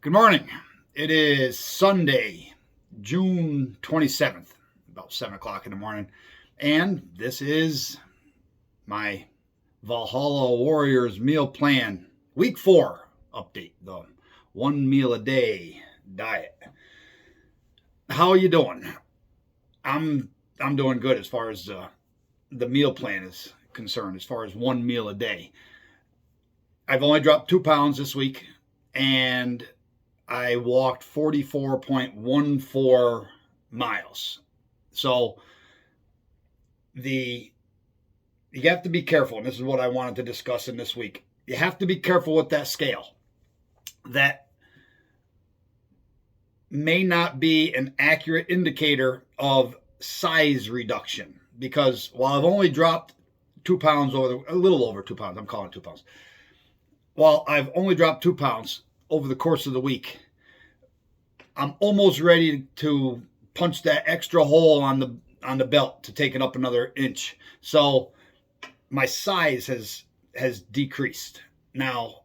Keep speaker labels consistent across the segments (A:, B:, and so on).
A: Good morning. It is Sunday, June 27th, about 7 o'clock in the morning. And this is my Valhalla Warriors meal plan, week 4 update, the 1 meal a day diet. How are you doing? I'm doing good as far as the meal plan is concerned, as far as 1 meal a day. I've only dropped 2 pounds this week, and I walked 44.14 miles. So you have to be careful, and this is what I wanted to discuss in this week. You have to be careful with that scale. That may not be an accurate indicator of size reduction, because while I've only dropped 2 pounds a little over 2 pounds, I'm calling it 2 pounds. While I've only dropped 2 pounds over the course of the week, I'm almost ready to punch that extra hole on the belt to take it up another inch. So my size has decreased. Now,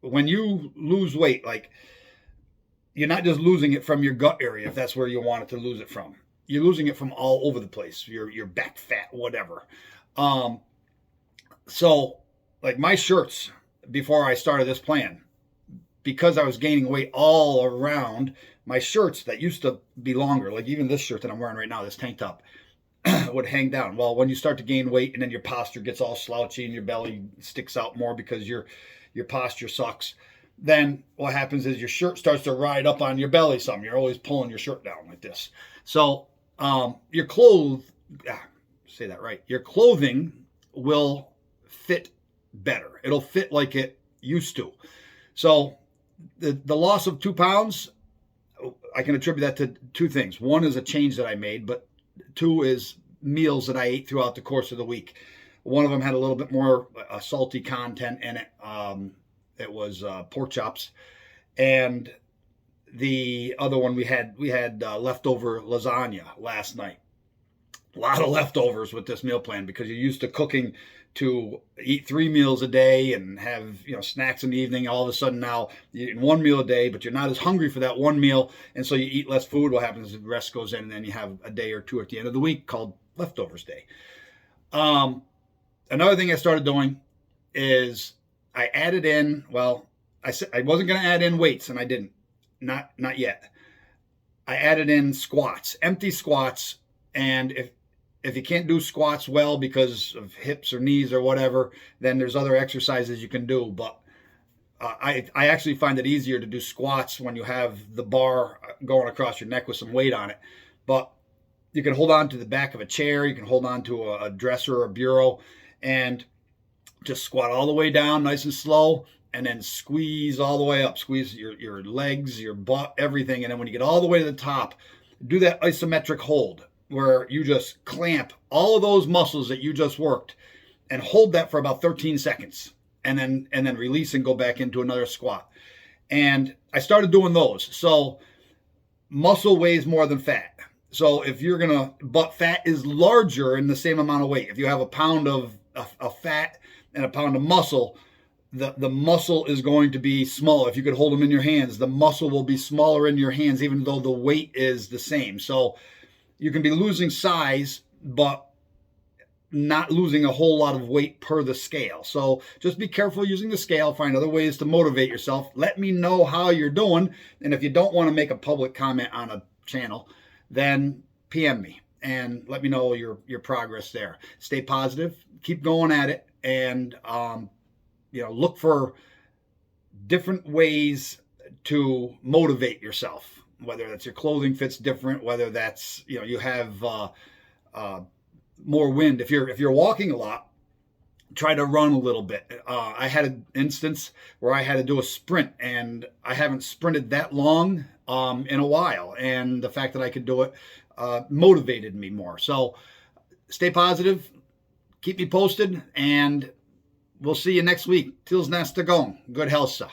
A: when you lose weight, like, you're not just losing it from your gut area, if that's where you want it to lose it from. You're losing it from all over the place. Your back fat, whatever. So like my shirts, before I started this plan, because I was gaining weight all around, my shirts that used to be longer, like even this shirt that I'm wearing right now, this tank top, would hang down. Well, when you start to gain weight and then your posture gets all slouchy and your belly sticks out more because your posture sucks, then what happens is your shirt starts to ride up on your belly some. You're always pulling your shirt down like this. So your clothes, say that right, your clothing will fit better. It'll fit like it used to. So the loss of 2 pounds, I can attribute that to 2 things. One is a change that I made, but 2 is meals that I ate throughout the course of the week. One of them had a little bit more salty content in it. It was pork chops, and the other one we had leftover lasagna last night. A lot of leftovers with this meal plan, because you're used to cooking to eat 3 meals a day and have snacks in the evening. All of a sudden now you're eating 1 meal a day, but you're not as hungry for that 1 meal, and so you eat less food. What happens is the rest goes in, and then you have a day or 2 at the end of the week called leftovers day. Another thing I started doing is I added in, I said I wasn't going to add in weights, and I didn't. Not yet. I added in squats, empty squats, and if you can't do squats well because of hips or knees or whatever, then there's other exercises you can do. But I actually find it easier to do squats when you have the bar going across your neck with some weight on it. But you can hold on to the back of a chair, you can hold on to a dresser or a bureau, and just squat all the way down nice and slow, and then squeeze all the way up. Squeeze your legs, your butt, everything. And then when you get all the way to the top, do that isometric hold, where you just clamp all of those muscles that you just worked and hold that for about 13 seconds, and then release and go back into another squat. And I started doing those. So muscle weighs more than fat. So if but fat is larger in the same amount of weight. If you have a pound of fat and a pound of muscle, the muscle is going to be small. If you could hold them in your hands, the muscle will be smaller in your hands, even though the weight is the same. So you can be losing size, but not losing a whole lot of weight per the scale. So just be careful using the scale. Find other ways to motivate yourself. Let me know how you're doing. And if you don't want to make a public comment on a channel, then PM me and let me know your progress there. Stay positive. Keep going at it. And, look for different ways to motivate yourself, whether that's your clothing fits different, whether that's, you have more wind. If you're walking a lot, try to run a little bit. I had an instance where I had to do a sprint, and I haven't sprinted that long in a while. And the fact that I could do it motivated me more. So stay positive, keep me posted, and we'll see you next week. Tills nästa gång. Good hälsa.